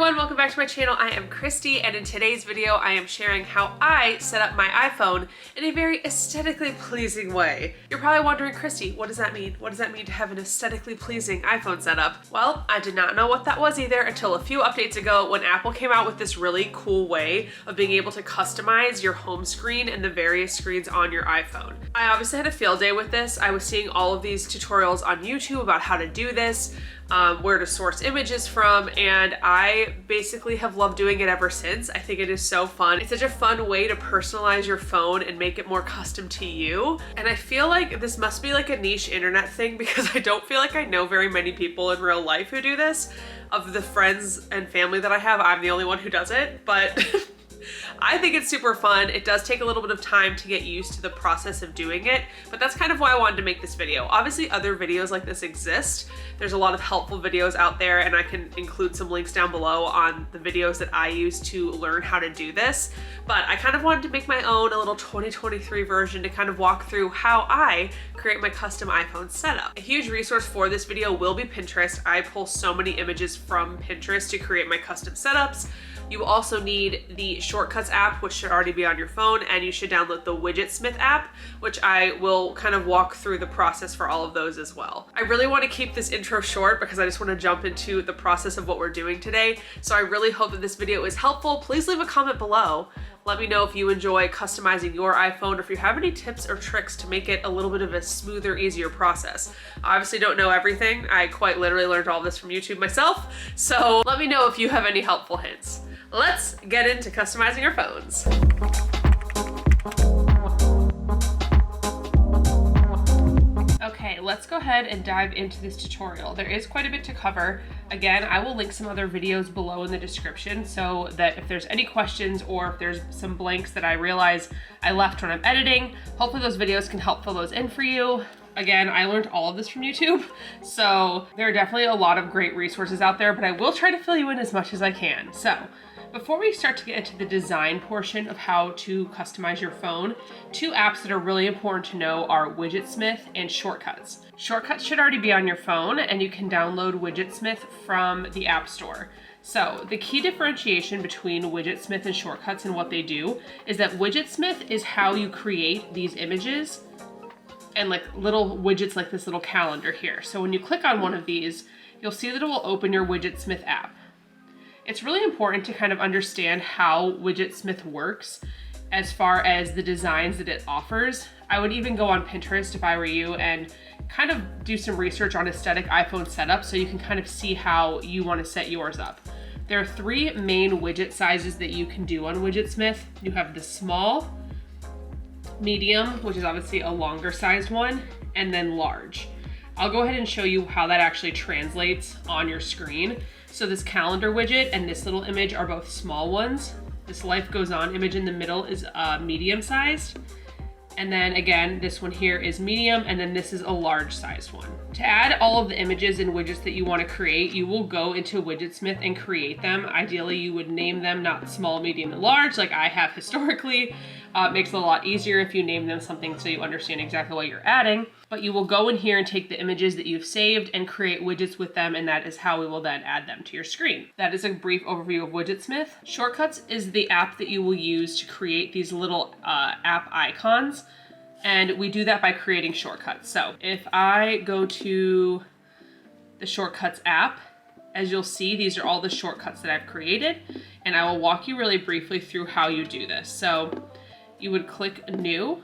everyone, welcome back to my channel. I am Christy, and in today's video I am sharing how I set up my iPhone in a very aesthetically pleasing way. You're probably wondering, Christy, what does that mean? What does that mean to have an aesthetically pleasing iPhone setup? Well, I did not know what that was either until a few updates ago when Apple came out with this really cool way of being able to customize your home screen and the various screens on your iPhone. I obviously had a field day with this. I was seeing all of these tutorials on YouTube about how to do this, where to source images from, and I basically have loved doing it ever since. I think it is so fun. It's such a fun way to personalize your phone and make it more custom to you. And I feel like this must be like a niche internet thing because I don't feel like I know very many people in real life who do this. Of the friends and family that I have, I'm the only one who does it, but I think it's super fun. It does take a little bit of time to get used to the process of doing it, but that's kind of why I wanted to make this video. Obviously, other videos like this exist. There's a lot of helpful videos out there, and I can include some links down below on the videos that I use to learn how to do this. But I kind of wanted to make my own, a little 2023 version to kind of walk through how I create my custom iPhone setup. A huge resource for this video will be Pinterest. I pull so many images from Pinterest to create my custom setups. You also need the Shortcuts app, which should already be on your phone, and you should download the WidgetSmith app, which I will kind of walk through the process for all of those as well. I really want to keep this intro short because I just want to jump into the process of what we're doing today. So I really hope that this video is helpful. Please leave a comment below. Let me know if you enjoy customizing your iPhone or if you have any tips or tricks to make it a little bit of a smoother, easier process. I obviously don't know everything. I quite literally learned all this from YouTube myself. So let me know if you have any helpful hints. Let's get into customizing our phones. Okay, let's go ahead and dive into this tutorial. There is quite a bit to cover. Again, I will link some other videos below in the description so that if there's any questions or if there's some blanks that I realize I left when I'm editing, hopefully those videos can help fill those in for you. Again, I learned all of this from YouTube, so there are definitely a lot of great resources out there, but I will try to fill you in as much as I can. So, before we start to get into the design portion of how to customize your phone, two apps that are really important to know are WidgetSmith and Shortcuts. Shortcuts should already be on your phone, and you can download WidgetSmith from the App Store. So the key differentiation between WidgetSmith and Shortcuts and what they do is that WidgetSmith is how you create these images and like little widgets like this little calendar here. So when you click on one of these, you'll see that it will open your WidgetSmith app. It's really important to kind of understand how WidgetSmith works as far as the designs that it offers. I would even go on Pinterest if I were you and kind of do some research on aesthetic iPhone setup so you can kind of see how you want to set yours up. There are three main widget sizes that you can do on WidgetSmith. You have the small, medium, which is obviously a longer sized one, and then large. I'll go ahead and show you how that actually translates on your screen. So this calendar widget and this little image are both small ones. This life goes on image in the middle is medium sized. And then again, this one here is medium, and then this is a large sized one. To add all of the images and widgets that you want to create, you will go into WidgetSmith and create them. Ideally, you would name them not small, medium, and large like I have historically. It makes it a lot easier if you name them something so you understand exactly what you're adding. But you will go in here and take the images that you've saved and create widgets with them, and that is how we will then add them to your screen. That is a brief overview of WidgetSmith. Shortcuts is the app that you will use to create these little app icons, and we do that by creating shortcuts. So if I go to the Shortcuts app, as you'll see, these are all the shortcuts that I've created, and I will walk you really briefly through how you do this. So you would click New,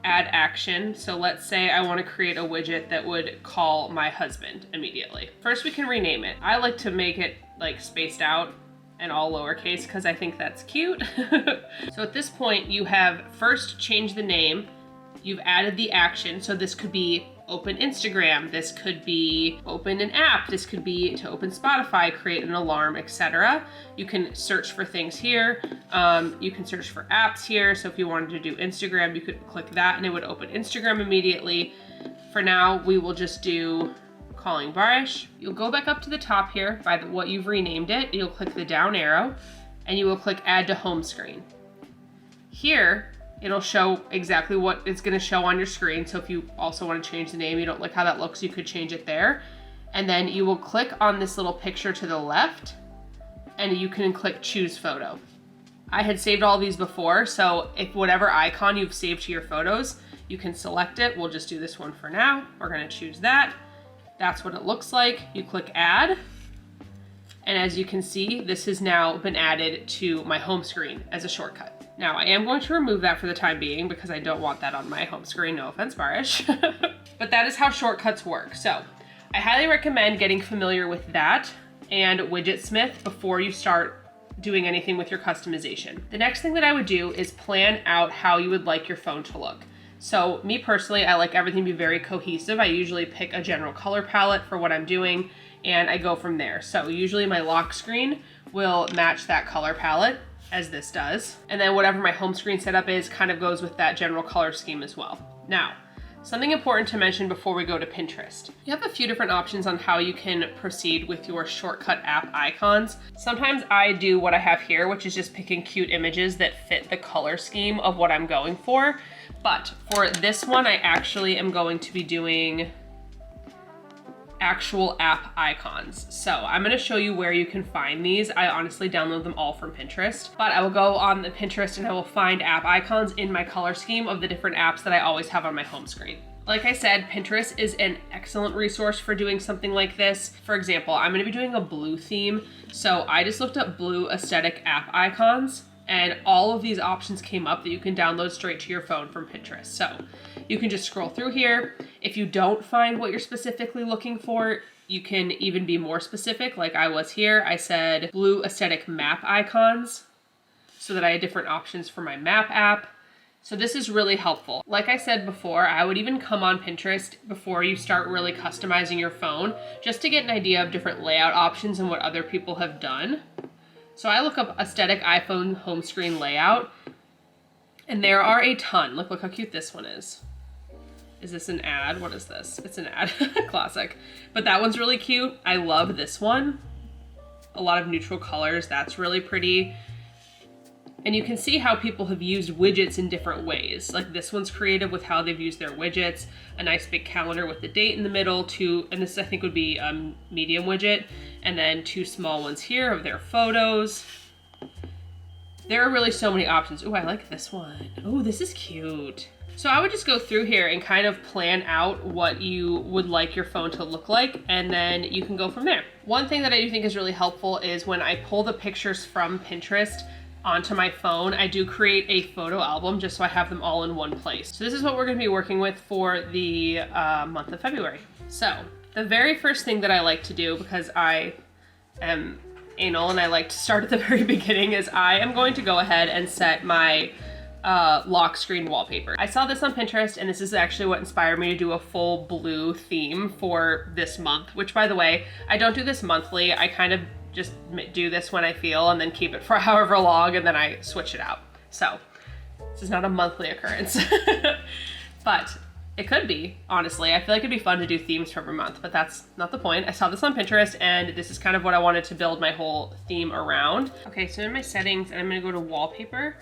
Add Action. So let's say I want to create a widget that would call my husband immediately. First, we can rename it. I like to make it like spaced out and all lowercase because I think that's cute. So at this point, you have first changed the name, you've added the action. So this could be open Instagram, this could be open an app, this could be to open Spotify, create an alarm, etc. You can search for things here. You can search for apps here. So if you wanted to do Instagram, you could click that and it would open Instagram immediately. For now, we will just do calling Barish. You'll go back up to the top here by what you've renamed it. You'll click the down arrow and you will click Add to Home Screen. Here, it'll show exactly what it's going to show on your screen. So if you also want to change the name, you don't like how that looks, you could change it there. And then you will click on this little picture to the left and you can click choose photo. I had saved all these before, so if whatever icon you've saved to your photos, you can select it. We'll just do this one for now. We're gonna choose that. That's what it looks like. You click add. And as you can see, this has now been added to my home screen as a shortcut. Now I am going to remove that for the time being because I don't want that on my home screen, no offense, Barish. But that is how shortcuts work. So I highly recommend getting familiar with that and WidgetSmith before you start doing anything with your customization. The next thing that I would do is plan out how you would like your phone to look. So me personally, I like everything to be very cohesive. I usually pick a general color palette for what I'm doing and I go from there. So usually my lock screen will match that color palette as this does. And then whatever my home screen setup is kind of goes with that general color scheme as well. Now, something important to mention before we go to Pinterest. You have a few different options on how you can proceed with your shortcut app icons. Sometimes I do what I have here, which is just picking cute images that fit the color scheme of what I'm going for. But for this one, I actually am going to be doing actual app icons. So I'm gonna show you where you can find these. I honestly download them all from Pinterest, but I will go on the Pinterest and I will find app icons in my color scheme of the different apps that I always have on my home screen. Like I said, Pinterest is an excellent resource for doing something like this. For example, I'm gonna be doing a blue theme. So I just looked up blue aesthetic app icons and all of these options came up that you can download straight to your phone from Pinterest. So you can just scroll through here. If you don't find what you're specifically looking for, you can even be more specific like I was here. I said blue aesthetic map icons so that I had different options for my map app. So this is really helpful. Like I said before, I would even come on Pinterest before you start really customizing your phone just to get an idea of different layout options and what other people have done. So I look up aesthetic iPhone home screen layout and there are a ton. Look how cute this one is. Is this an ad? What is this? It's an ad. Classic. But that one's really cute. I love this one. A lot of neutral colors. That's really pretty. And you can see how people have used widgets in different ways. Like this one's creative with how they've used their widgets. A nice big calendar with the date in the middle. And this I think would be a medium widget. And then two small ones here of their photos. There are really so many options. Ooh, I like this one. Ooh, this is cute. So I would just go through here and kind of plan out what you would like your phone to look like, and then you can go from there. One thing that I do think is really helpful is when I pull the pictures from Pinterest onto my phone, I do create a photo album just so I have them all in one place. So this is what we're gonna be working with for the month of February. So the very first thing that I like to do, because I am anal and I like to start at the very beginning, is I am going to go ahead and set my lock screen wallpaper. I saw this on Pinterest and this is actually what inspired me to do a full blue theme for this month, which by the way, I don't do this monthly. I kind of just do this when I feel and then keep it for however long and then I switch it out. So this is not a monthly occurrence, but it could be, honestly. I feel like it'd be fun to do themes for every month, but that's not the point. I saw this on Pinterest and this is kind of what I wanted to build my whole theme around. Okay, so in my settings, I'm gonna go to wallpaper.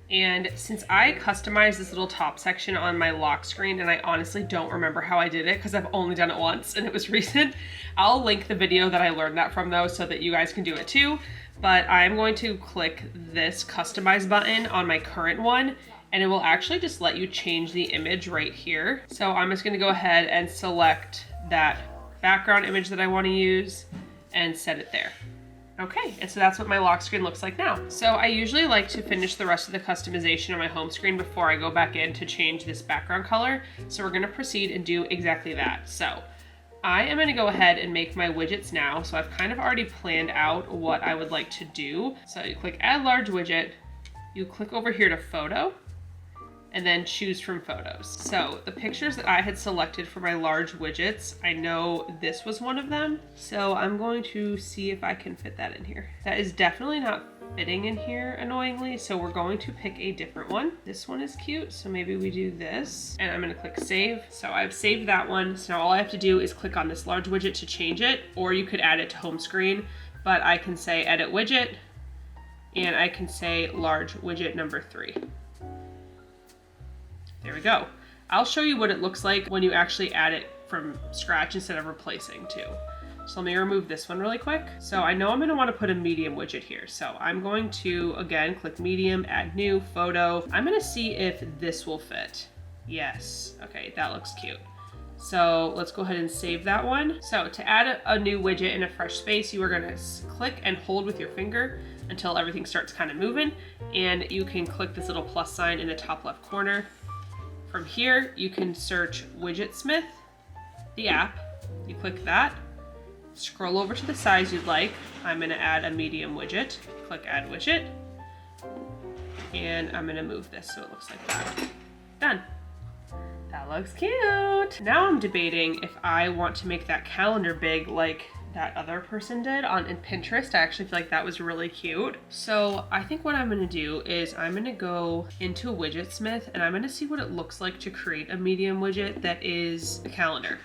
And since I customized this little top section on my lock screen, and I honestly don't remember how I did it because I've only done it once and it was recent, I'll link the video that I learned that from though so that you guys can do it too. But I'm going to click this customize button on my current one and it will actually just let you change the image right here. So I'm just gonna go ahead and select that background image that I wanna use and set it there. Okay, and so that's what my lock screen looks like now. So I usually like to finish the rest of the customization on my home screen before I go back in to change this background color. So we're gonna proceed and do exactly that. So I am gonna go ahead and make my widgets now. So I've kind of already planned out what I would like to do. So you click add large widget, you click over here to photo, and then choose from photos. So the pictures that I had selected for my large widgets, I know this was one of them. So I'm going to see if I can fit that in here. That is definitely not fitting in here, annoyingly. So we're going to pick a different one. This one is cute, so maybe we do this. And I'm gonna click save. So I've saved that one. So now all I have to do is click on this large widget to change it, or you could add it to home screen, but I can say edit widget, and I can say large widget number 3. There we go. I'll show you what it looks like when you actually add it from scratch instead of replacing too. So let me remove this one really quick. So I know I'm gonna wanna put a medium widget here. So I'm going to, again, click medium, add new, photo. I'm gonna see if this will fit. Yes, okay, that looks cute. So let's go ahead and save that one. So to add a new widget in a fresh space, you are gonna click and hold with your finger until everything starts kind of moving. And you can click this little plus sign in the top left corner. From here, you can search WidgetSmith, the app. You click that, scroll over to the size you'd like. I'm gonna add a medium widget. Click add widget. And I'm gonna move this so it looks like that. Done. That looks cute. Now I'm debating if I want to make that calendar big like that other person did on Pinterest. I actually feel like that was really cute. So I think what I'm gonna do is I'm gonna go into WidgetSmith and I'm gonna see what it looks like to create a medium widget that is a calendar.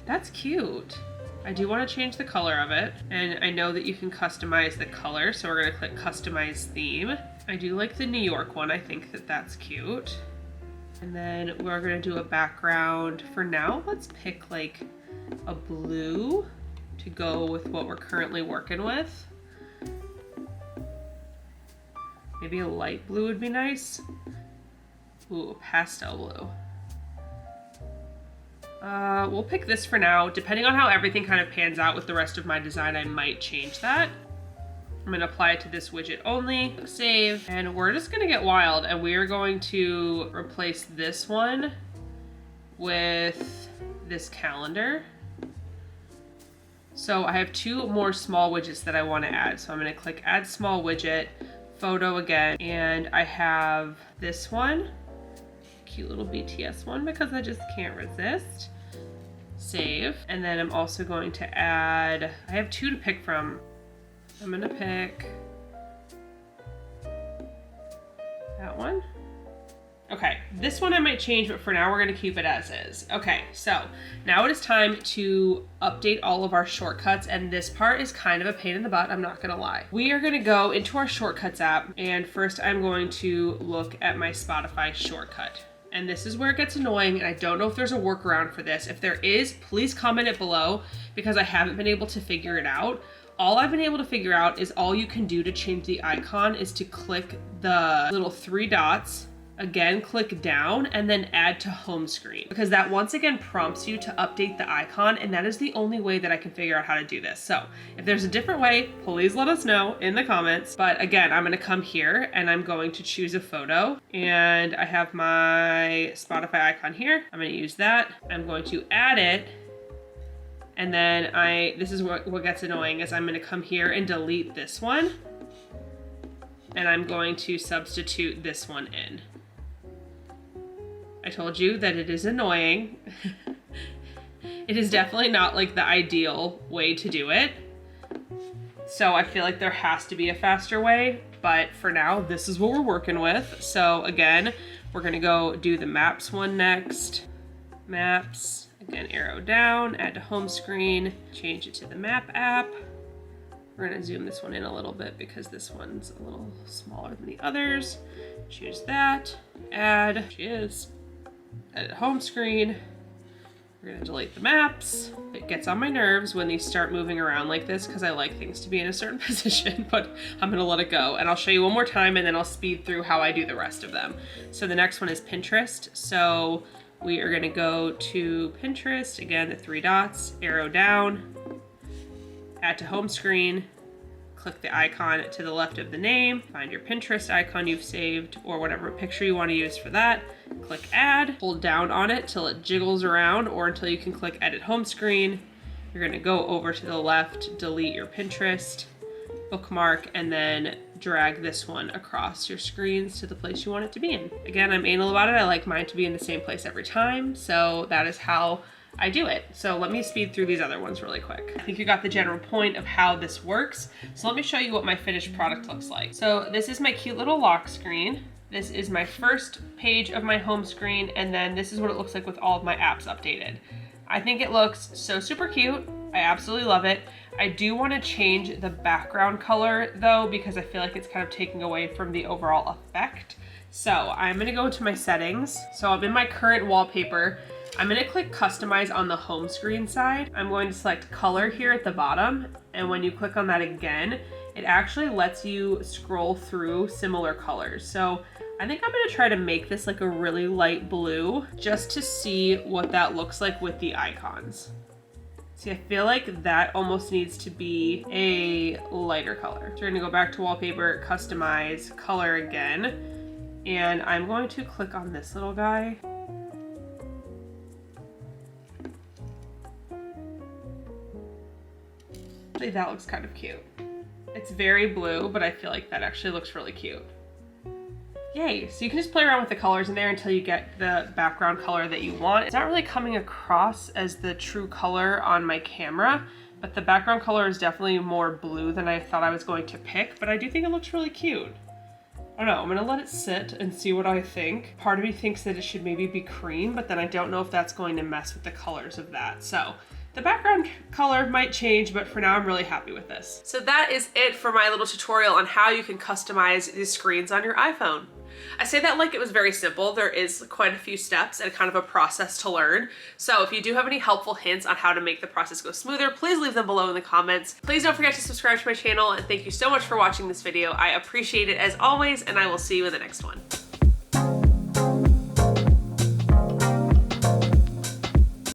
That's cute. I do want to change the color of it, and I know that you can customize the color, so we're gonna click customize theme. I do like the New York one. I think that that's cute. And then we're gonna do a background. For now, let's pick like a blue to go with what we're currently working with. Maybe a light blue would be nice. Ooh, a pastel blue. We'll pick this for now. Depending on how everything kind of pans out with the rest of my design, I might change that. I'm gonna apply it to this widget only, save, and we're just gonna get wild and we are going to replace this one with this calendar. So I have two more small widgets that I wanna add. So I'm gonna click add small widget, photo again, and I have this one, cute little BTS one because I just can't resist. Save, and then I'm also going to add, I have two to pick from. I'm gonna pick that one. Okay, this one I might change, but for now we're gonna keep it as is. Okay, so now it is time to update all of our shortcuts, and this part is kind of a pain in the butt, I'm not gonna lie. We are gonna go into our shortcuts app, and first I'm going to look at my Spotify shortcut. And this is where it gets annoying, and I don't know if there's a workaround for this. If there is, please comment it below because I haven't been able to figure it out. All I've been able to figure out is all you can do to change the icon is to click the little three dots, again, click down, and then add to home screen. Because that once again prompts you to update the icon, and that is the only way that I can figure out how to do this. So if there's a different way, please let us know in the comments. But again, I'm gonna come here and I'm going to choose a photo, and I have my Spotify icon here. I'm gonna use that. I'm going to add it. And then this is what gets annoying is I'm gonna come here and delete this one. And I'm going to substitute this one in. I told you that it is annoying. It is definitely not like the ideal way to do it. So I feel like there has to be a faster way, but for now, this is what we're working with. So again, we're gonna go do the maps one next. Maps, again, arrow down, add to home screen, change it to the map app. We're gonna zoom this one in a little bit because this one's a little smaller than the others. Choose that, add, edit home screen. We're gonna delete the maps. It gets on my nerves when these start moving around like this because I like things to be in a certain position, but I'm gonna let it go. And I'll show you one more time and then I'll speed through how I do the rest of them. So the next one is Pinterest. So we are gonna go to Pinterest, again, the three dots, arrow down, add to home screen, click the icon to the left of the name, find your Pinterest icon you've saved or whatever picture you want to use for that, click add, hold down on it till it jiggles around or until you can click edit home screen. You're gonna go over to the left, delete your Pinterest, bookmark, and then drag this one across your screens to the place you want it to be in. Again, I'm anal about it. I like mine to be in the same place every time, so that is how I do it. So let me speed through these other ones really quick. I think you got the general point of how this works. So let me show you what my finished product looks like. So this is my cute little lock screen. This is my first page of my home screen, and then this is what it looks like with all of my apps updated. I think it looks so super cute. I absolutely love it. I do want to change the background color though, because I feel like it's kind of taking away from the overall effect. So I'm gonna go into my settings. So I'm in my current wallpaper. I'm gonna click customize on the home screen side. I'm going to select color here at the bottom. And when you click on that again, it actually lets you scroll through similar colors. So I think I'm gonna try to make this like a really light blue just to see what that looks like with the icons. See, I feel like that almost needs to be a lighter color. So we're gonna go back to wallpaper, customize, color again. And I'm going to click on this little guy. Actually, that looks kind of cute. It's very blue, but I feel like that actually looks really cute. Yay, so you can just play around with the colors in there until you get the background color that you want. It's not really coming across as the true color on my camera, but the background color is definitely more blue than I thought I was going to pick, but I do think it looks really cute. I don't know, I'm gonna let it sit and see what I think. Part of me thinks that it should maybe be cream, but then I don't know if that's going to mess with the colors of that. So the background color might change, but for now I'm really happy with this. So that is it for my little tutorial on how you can customize these screens on your iPhone. I say that like it was very simple. There is quite a few steps and kind of a process to learn. So if you do have any helpful hints on how to make the process go smoother, please leave them below in the comments. Please don't forget to subscribe to my channel, and thank you so much for watching this video. I appreciate it as always, and I will see you in the next one.